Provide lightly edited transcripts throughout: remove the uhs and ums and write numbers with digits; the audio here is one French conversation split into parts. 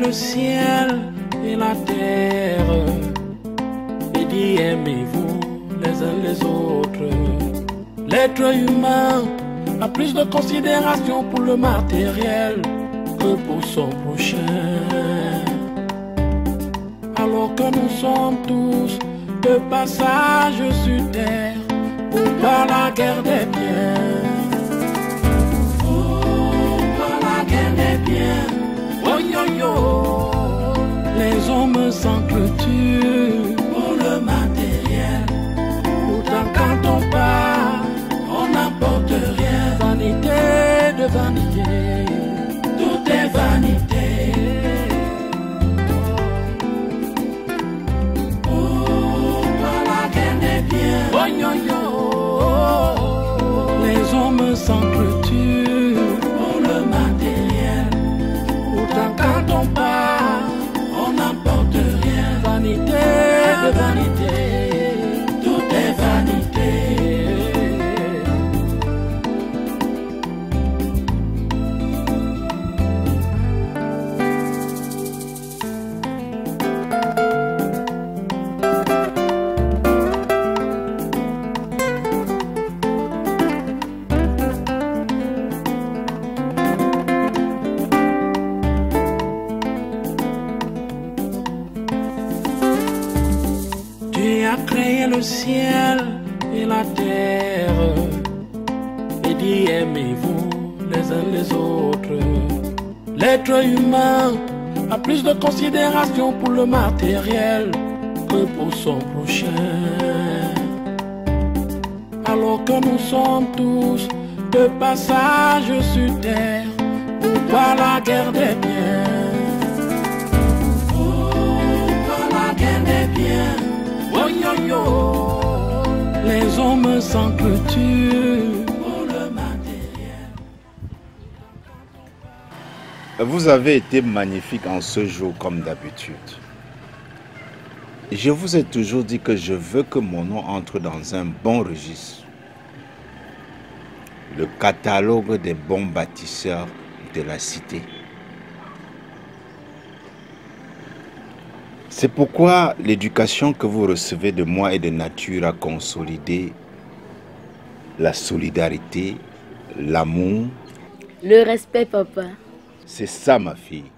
le ciel et la terre et dit aimez-vous les uns les autres. L'être humain a plus de considération pour le matériel que pour son prochain. Alors que nous sommes tous de passage sur terre pour pas la guerre des biens. Pour la guerre des biens. Oh yo yo. Les hommes s'entretuent pour le matériel. Pourtant quand on part, on n'apporte rien. Vanité de vanité, tout est vanité. Oh yo yo. Les hommes s'entretuent pour le matériel. Pourtant quand on part, on n'apporte rien. Vanité de vanité, tout est vanité. Le ciel et la terre et dit aimez-vous les uns les autres. L'être humain a plus de considération pour le matériel que pour son prochain. Alors que nous sommes tous de passage sur terre pour pas la guerre des biens. Pour la guerre des biens. Oh yo yo. Les hommes s'entretuent pour le matériel. Vous avez été magnifique en ce jour comme d'habitude. Je vous ai toujours dit que je veux que mon nom entre dans un bon registre. Le catalogue des bons bâtisseurs de la cité. C'est pourquoi l'éducation que vous recevez de moi est de nature à consolider la solidarité, l'amour. Le respect, papa. C'est ça, ma fille.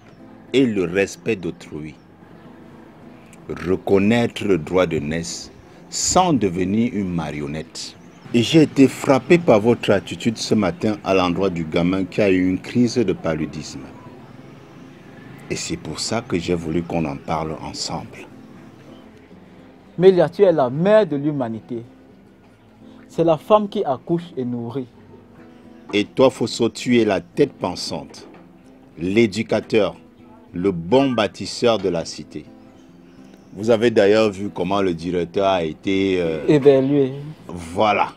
Et le respect d'autrui. Reconnaître le droit de naître sans devenir une marionnette. Et j'ai été frappé par votre attitude ce matin à l'endroit du gamin qui a eu une crise de paludisme. Et c'est pour ça que j'ai voulu qu'on en parle ensemble. Mélia, tu es la mère de l'humanité. C'est la femme qui accouche et nourrit. Et toi, Fosso, tu es la tête pensante, l'éducateur, le bon bâtisseur de la cité. Vous avez d'ailleurs vu comment le directeur a été... évalué. Voilà,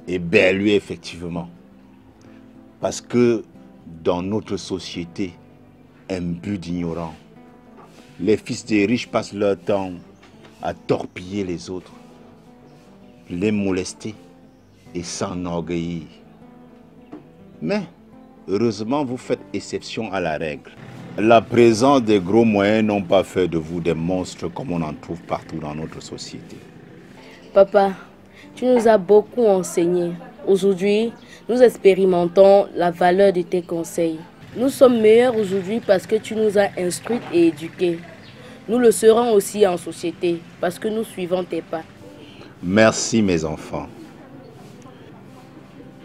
évalué effectivement. Parce que dans notre société, imbu d'ignorants, les fils des riches passent leur temps à torpiller les autres, les molester et s'enorgueillir. Mais heureusement, vous faites exception à la règle. La présence des gros moyens n'ont pas fait de vous des monstres comme on en trouve partout dans notre société. Papa, tu nous as beaucoup enseigné. Aujourd'hui, nous expérimentons la valeur de tes conseils. Nous sommes meilleurs aujourd'hui parce que tu nous as instruits et éduqués. Nous le serons aussi en société parce que nous suivons tes pas. Merci mes enfants.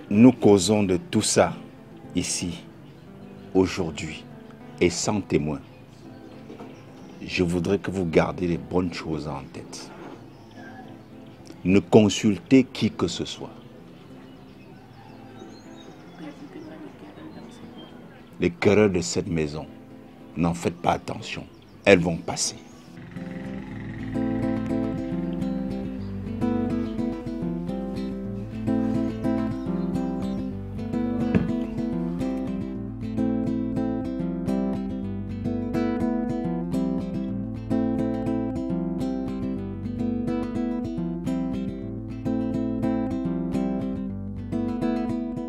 Nous causons de tout ça ici, aujourd'hui, et sans témoin. Je voudrais que vous gardiez les bonnes choses en tête. Ne consultez qui que ce soit. Les querelles de cette maison, n'en faites pas attention. Elles vont passer.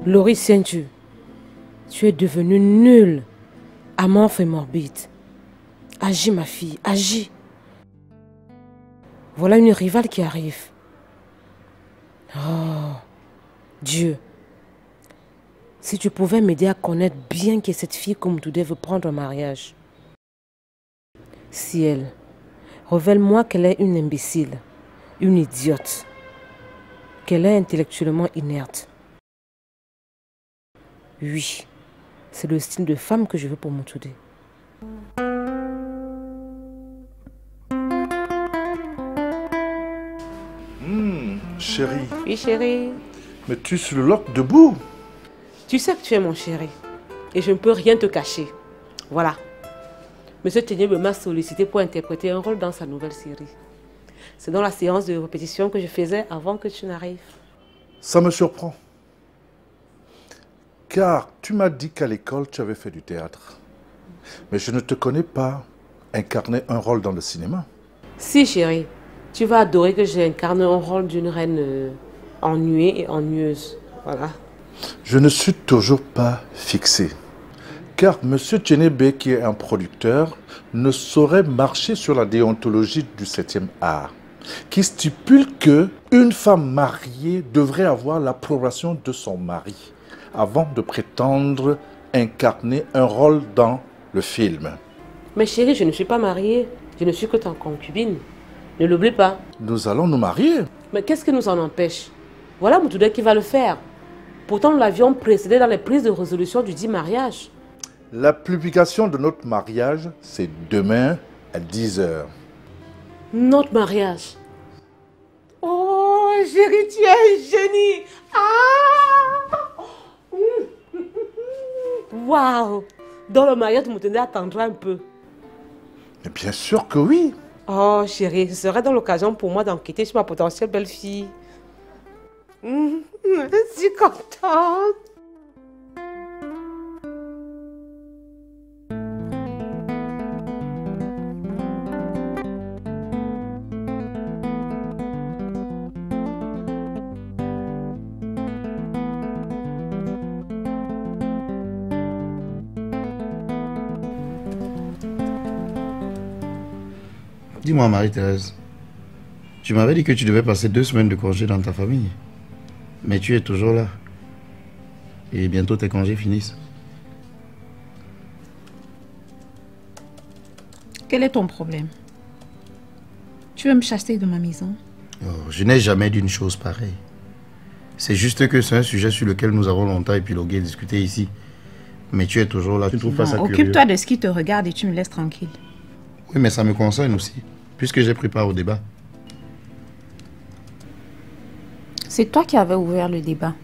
Laurie Saint-Dieu, tu es devenue nulle, amorphe et morbide. Agis, ma fille, agis. Voilà une rivale qui arrive. Oh, Dieu. Si tu pouvais m'aider à connaître bien que cette fille comme Toudé veut prendre un mariage. Ciel, révèle-moi qu'elle est une imbécile, une idiote, qu'elle est intellectuellement inerte. Oui, c'est le style de femme que je veux pour mon Toudé. Chérie. Oui, chérie. Mais tu es sur le loc debout. Tu sais que tu es mon chéri. Et je ne peux rien te cacher. Voilà. Monsieur Tenyebe m'a sollicité pour interpréter un rôle dans sa nouvelle série. C'est dans la séance de répétition que je faisais avant que tu n'arrives. Ça me surprend. Car tu m'as dit qu'à l'école, tu avais fait du théâtre. Mais je ne te connais pas incarner un rôle dans le cinéma. Si, chérie. Tu vas adorer que j'ai incarné un rôle d'une reine ennuée et ennuyeuse. Voilà. Je ne suis toujours pas fixé. Car M. Tchénébé, qui est un producteur, ne saurait marcher sur la déontologie du 7e art, qui stipule qu'une femme mariée devrait avoir l'approbation de son mari avant de prétendre incarner un rôle dans le film. Mais chérie, je ne suis pas mariée. Je ne suis que ta concubine. Ne l'oublie pas. Nous allons nous marier. Mais qu'est-ce qui nous en empêche? Voilà Moutoudé qui va le faire. Pourtant, nous l'avions précédé dans les prises de résolution du dit mariage. La publication de notre mariage, c'est demain à 10h. Notre mariage. Oh, chérie, tu es un génie. Ah! Waouh! Dans le mariage, Moutoudé attendra un peu. Mais bien sûr que oui. Oh, chérie, ce serait dans l'occasion pour moi d'enquêter sur ma potentielle belle-fille. Je suis contente. Dis-moi, Marie-Thérèse, tu m'avais dit que tu devais passer 2 semaines de congé dans ta famille. Mais tu es toujours là. Et bientôt tes congés finissent. Quel est ton problème? Tu veux me chasser de ma maison? Oh, je n'ai jamais dit une chose pareille. C'est juste que c'est un sujet sur lequel nous avons longtemps épilogué et discuté ici. Mais tu es toujours là, tu ne trouves pas ça curieux? Occupe-toi de ce qui te regarde et tu me laisses tranquille. Oui, mais ça me concerne aussi, puisque j'ai pris part au débat. C'est toi qui avais ouvert le débat.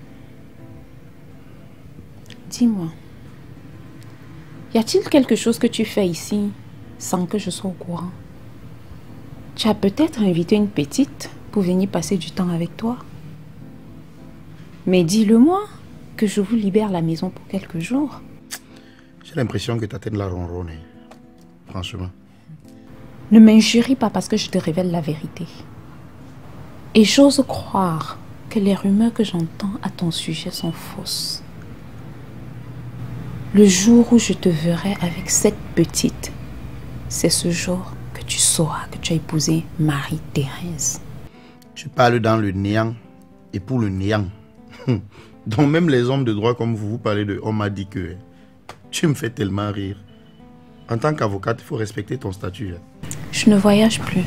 Dis-moi, y a-t-il quelque chose que tu fais ici sans que je sois au courant? Tu as peut-être invité une petite pour venir passer du temps avec toi. Mais dis-le-moi, que je vous libère la maison pour quelques jours. J'ai l'impression que ta tête la ronronne, franchement. Ne m'injurie pas parce que je te révèle la vérité. Et j'ose croire que les rumeurs que j'entends à ton sujet sont fausses. Le jour où je te verrai avec cette petite, c'est ce jour que tu sauras que tu as épousé Marie-Thérèse. Je parle dans le néant et pour le néant. Donc même les hommes de droit comme vous parlez de on m'a dit que tu me fais tellement rire. En tant qu'avocate, il faut respecter ton statut. Je ne voyage plus.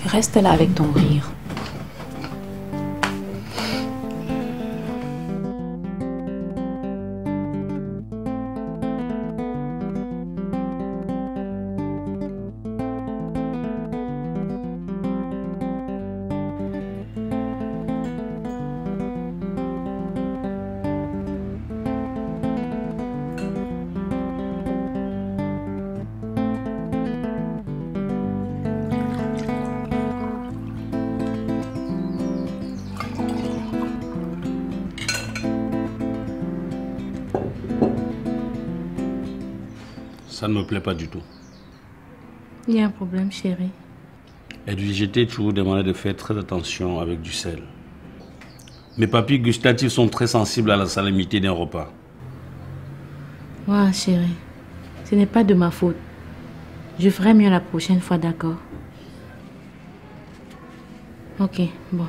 Reste là avec ton rire. Ça ne me plaît pas du tout. Il y a un problème, chérie. Edwige, je t'ai toujours demandé de faire très attention avec du sel. Mes papilles gustatives sont très sensibles à la salinité d'un repas. Ouais, chérie. Ce n'est pas de ma faute. Je ferai mieux la prochaine fois, d'accord? Ok, bon.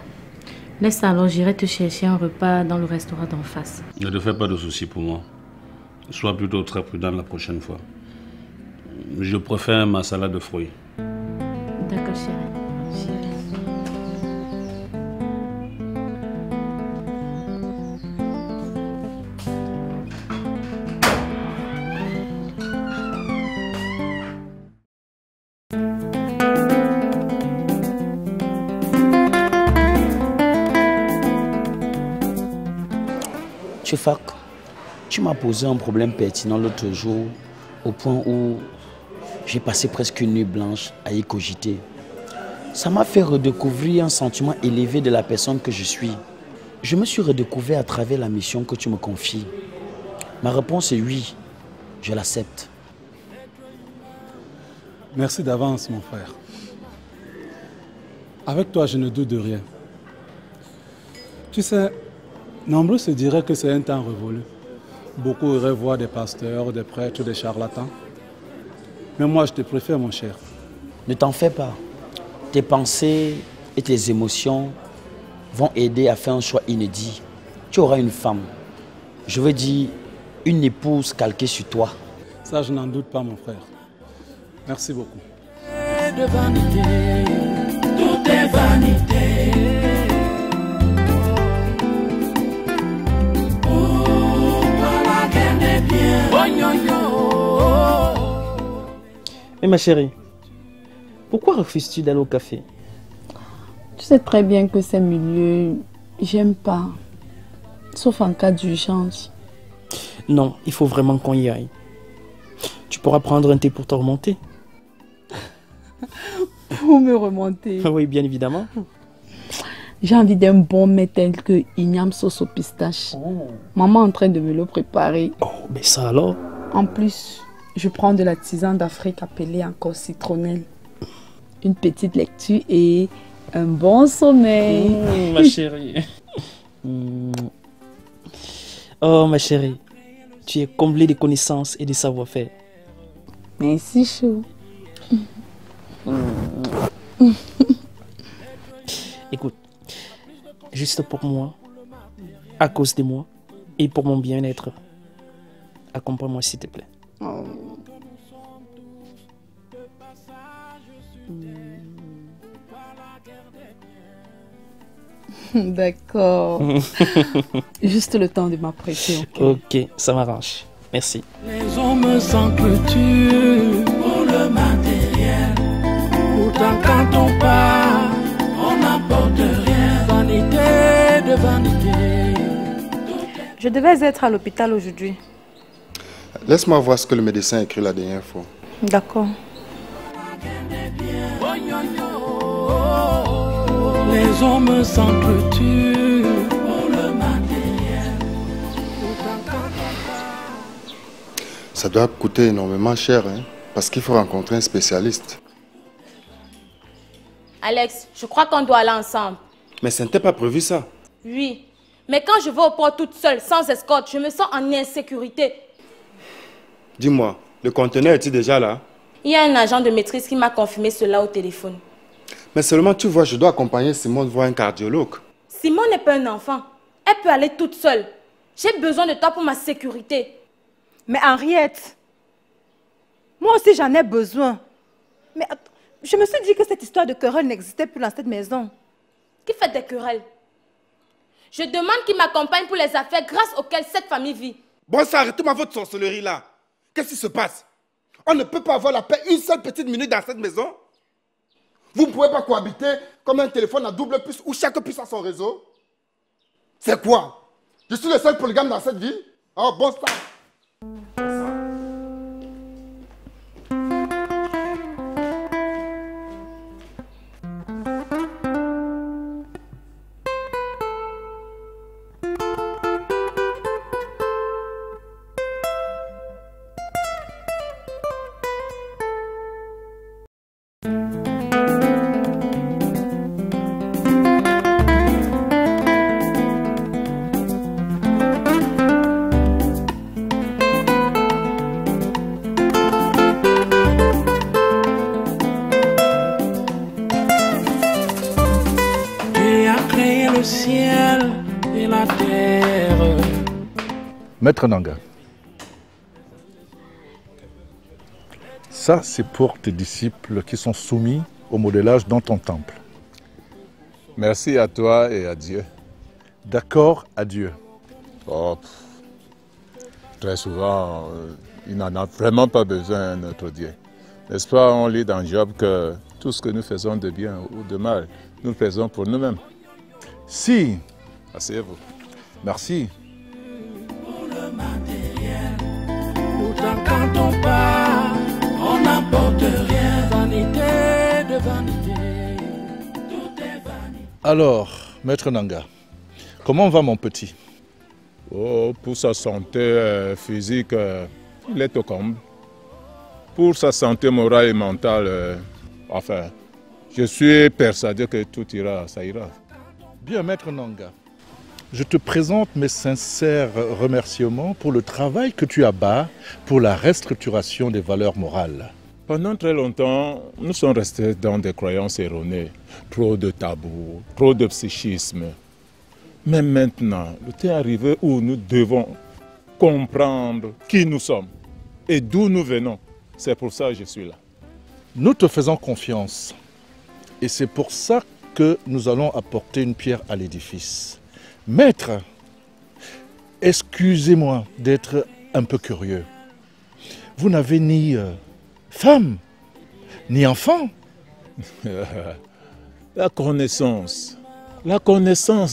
Laisse alors, j'irai te chercher un repas dans le restaurant d'en face. Ne te fais pas de soucis pour moi. Sois plutôt très prudent la prochaine fois. Je préfère ma salade de fruits. D'accord, chérie. Chefak, tu m'as posé un problème pertinent l'autre jour au point où j'ai passé presque une nuit blanche à y cogiter. Ça m'a fait redécouvrir un sentiment élevé de la personne que je suis. Je me suis redécouvert à travers la mission que tu me confies. Ma réponse est oui, je l'accepte. Merci d'avance, mon frère. Avec toi, je ne doute de rien. Tu sais, nombreux se diraient que c'est un temps révolu. Beaucoup iraient voir des pasteurs, des prêtres, des charlatans. Mais moi, je te préfère, mon cher. Ne t'en fais pas. Tes pensées et tes émotions vont aider à faire un choix inédit. Tu auras une femme. Je veux dire, une épouse calquée sur toi. Ça, je n'en doute pas, mon frère. Merci beaucoup. De vanité, tout est vanité. Mais ma chérie, pourquoi refuses-tu d'aller au café? Tu sais très bien que ces milieux, j'aime pas. Sauf en cas d'urgence. Non, il faut vraiment qu'on y aille. Tu pourras prendre un thé pour te remonter. Pour me remonter. Oui, bien évidemment. J'ai envie d'un bon mets tel que igname sauce au pistache. Maman est en train de me le préparer. Oh, mais ça alors? En plus, je prends de la tisane d'Afrique appelée encore citronnelle. Une petite lecture et un bon sommeil. Ma chérie. Oh, ma chérie. Tu es comblée de connaissances et de savoir-faire. Merci, chou. Écoute, juste pour moi, à cause de moi et pour mon bien-être, accompagne-moi s'il te plaît. Oh. D'accord. Juste le temps de m'apprêter. Ok, ça m'arrange. Merci. Les hommes s'entretuent pour le matériel. Pourtant quand on part, on n'apporte rien. Vanité de vanité. Je devais être à l'hôpital aujourd'hui. Laisse-moi voir ce que le médecin a écrit la dernière fois. D'accord. Les hommes s'entretuent pour le matériel. Ça doit coûter énormément cher, hein, parce qu'il faut rencontrer un spécialiste. Alex, je crois qu'on doit aller ensemble. Mais ça n'était pas prévu ça. Oui, mais quand je vais au port toute seule, sans escorte, je me sens en insécurité. Dis-moi, le conteneur est-il déjà là? Il y a un agent de maîtrise qui m'a confirmé cela au téléphone. Mais seulement, tu vois, je dois accompagner Simone voir un cardiologue. Simone n'est pas un enfant. Elle peut aller toute seule. J'ai besoin de toi pour ma sécurité. Mais Henriette, moi aussi j'en ai besoin. Mais je me suis dit que cette histoire de querelle n'existait plus dans cette maison. Qui fait des querelles? Je demande qu'il m'accompagne pour les affaires grâce auxquelles cette famille vit. Bon, ça arrête-moi votre sorcellerie là. Qu'est-ce qui se passe? On ne peut pas avoir la paix une seule petite minute dans cette maison? Vous ne pouvez pas cohabiter comme un téléphone à double puce où chaque puce a son réseau? C'est quoi? Je suis le seul polygame dans cette ville? Oh, bon sang! Maître Nanga, ça c'est pour tes disciples qui sont soumis au modélage dans ton temple. Merci à toi et à Dieu. D'accord, à Dieu. Oh, très souvent, il n'en a vraiment pas besoin, notre Dieu. N'est-ce pas, on lit dans Job que tout ce que nous faisons de bien ou de mal, nous le faisons pour nous-mêmes. Si. Asseyez-vous. Merci. Pour le matériel, pourtant quand on part, on n'apporte rien. Vanité de vanité, tout est vanité. Alors, Maître Nanga, comment va mon petit? Oh, pour sa santé physique, il est au comble. Pour sa santé morale et mentale, enfin, je suis persuadé que tout ira, ça ira. Bien, Maître Nanga, je te présente mes sincères remerciements pour le travail que tu abats pour la restructuration des valeurs morales. Pendant très longtemps, nous sommes restés dans des croyances erronées, trop de tabous, trop de psychisme. Mais maintenant, le temps est arrivé où nous devons comprendre qui nous sommes et d'où nous venons. C'est pour ça que je suis là. Nous te faisons confiance et c'est pour ça que nous allons apporter une pierre à l'édifice. Maître, excusez-moi d'être un peu curieux. Vous n'avez ni femme, ni enfant. La connaissance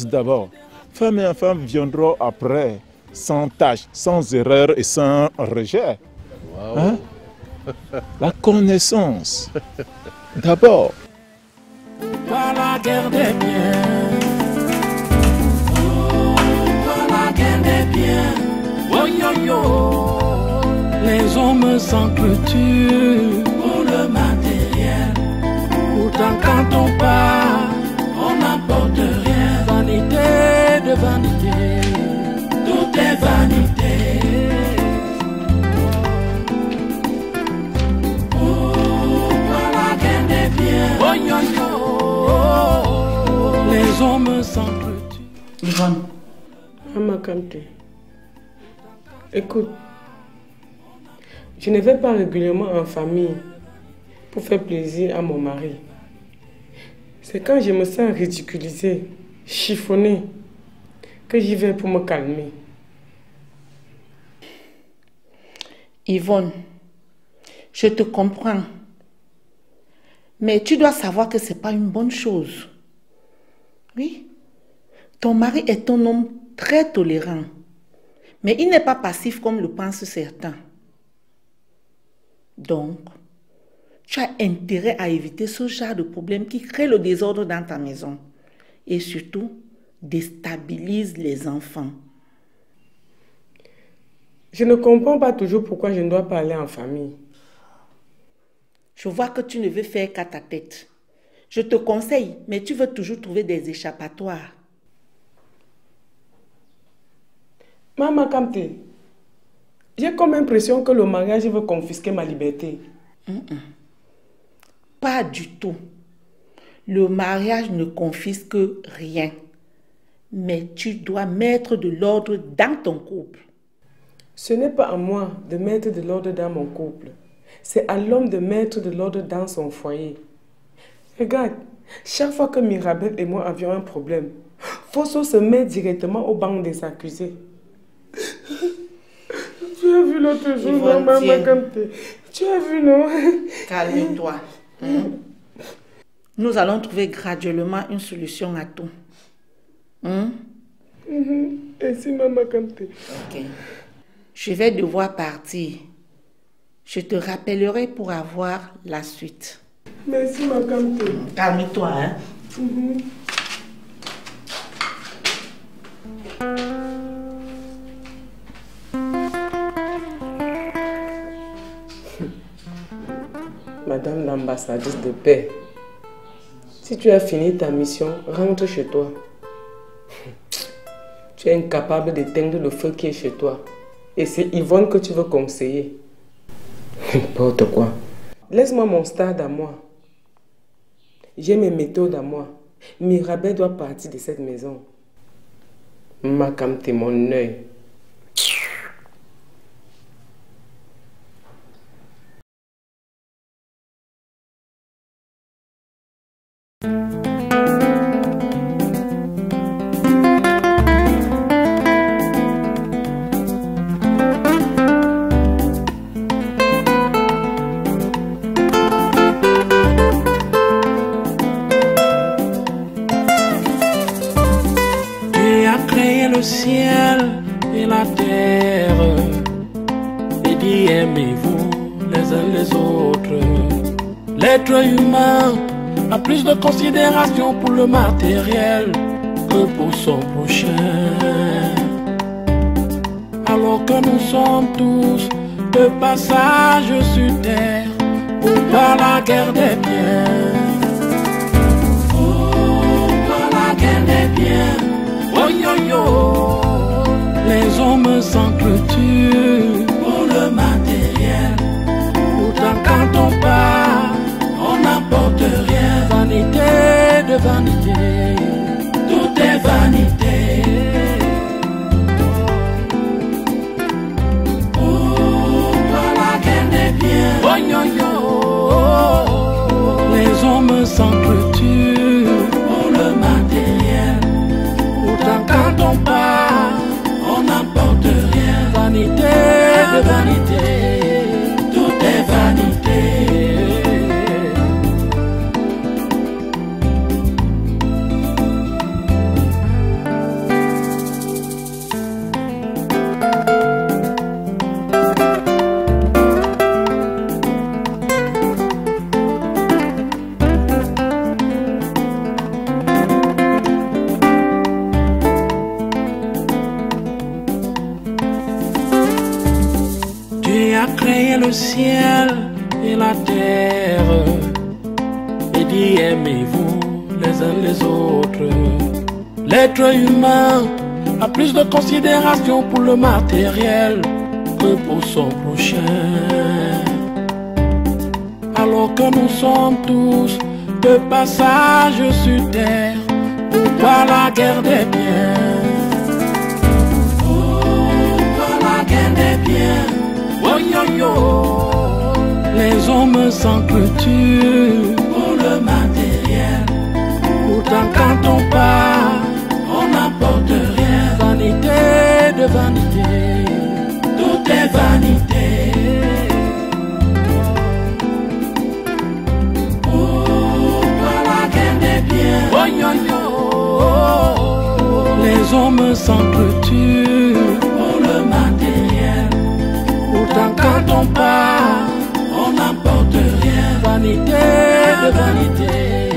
d'abord. Femme et enfant viendront après, sans tâche, sans erreur et sans rejet. Wow. Hein? La connaissance d'abord. Pas la guerre des biens. Pas la guerre des biens. Oh yo yo. Les hommes s'entretuent pour le matériel. Pourtant quand on part, on n'apporte rien. Vanité de vanité, tout est vanité. Oh, pas la guerre des biens. Oh yo yo. Les hommes s'entretuent. Yvonne. Maman Kamte, écoute, je ne vais pas régulièrement en famille pour faire plaisir à mon mari. C'est quand je me sens ridiculisée, chiffonnée, que j'y vais pour me calmer. Yvonne, je te comprends. Mais tu dois savoir que ce n'est pas une bonne chose. Oui, ton mari est un homme très tolérant. Mais il n'est pas passif comme le pensent certains. Donc, tu as intérêt à éviter ce genre de problème qui crée le désordre dans ta maison. Et surtout, déstabilise les enfants. Je ne comprends pas toujours pourquoi je ne dois pas aller en famille. Je vois que tu ne veux faire qu'à ta tête. Je te conseille, mais tu veux toujours trouver des échappatoires. Maman Kamte, j'ai comme l'impression que le mariage veut confisquer ma liberté. Pas du tout. Le mariage ne confisque rien. Mais tu dois mettre de l'ordre dans ton couple. Ce n'est pas à moi de mettre de l'ordre dans mon couple. C'est à l'homme de mettre de l'ordre dans son foyer. Regarde, chaque fois que Mirabel et moi avions un problème, Fosso se met directement au banc des accusés. Tu as vu l'autre jour, maman Kamte. Tu as vu, non? Calme-toi. Nous allons trouver graduellement une solution à tout. Merci, maman Kamte. Ok. Je vais devoir partir. Je te rappellerai pour avoir la suite. Merci, maman Kamte. Calme-toi, hein? Madame l'ambassadrice de paix, si tu as fini ta mission, rentre chez toi. Tu es incapable d'éteindre le feu qui est chez toi. Et c'est Yvonne que tu veux conseiller. N'importe quoi. Laisse-moi mon stade à moi. J'ai mes méthodes à moi. Mirabel doit partir de cette maison. Ma Kamte, mon œil. uns les autres. L'être humain a plus de considération pour le matériel que pour son prochain. Alors que nous sommes tous de passage sur terre pour par la guerre des biens. Pour la guerre des biens. Oh yo yo. Les hommes s'entretuent pour le matériel. Pourtant quand on part, on n'apporte rien. Vanité de vanité, tout est vanité. Pour la guerre des biens. Oh yo yo. Les hommes s'entretuent pour le matériel. Pourtant quand on part, on n'apporte rien. Vanité de vanité, tout est vanité. Le ciel et la terre et dit aimez-vous les uns les autres. L'être humain a plus de considération pour le matériel que pour son prochain. Alors que nous sommes tous de passage sur terre pour par la guerre des biens. Pour la guerre des biens. Oh yo yo. Les hommes s'entretuent pour le matériel. Pourtant quand on part, on n'apporte rien. Vanité de vanité, tout est vanité. Pour la guerre des biens. Oh yo yo. Les hommes s'entretuent pour le matériel. Pourtant quand on part, on n'apporte rien. Vanité de vanité.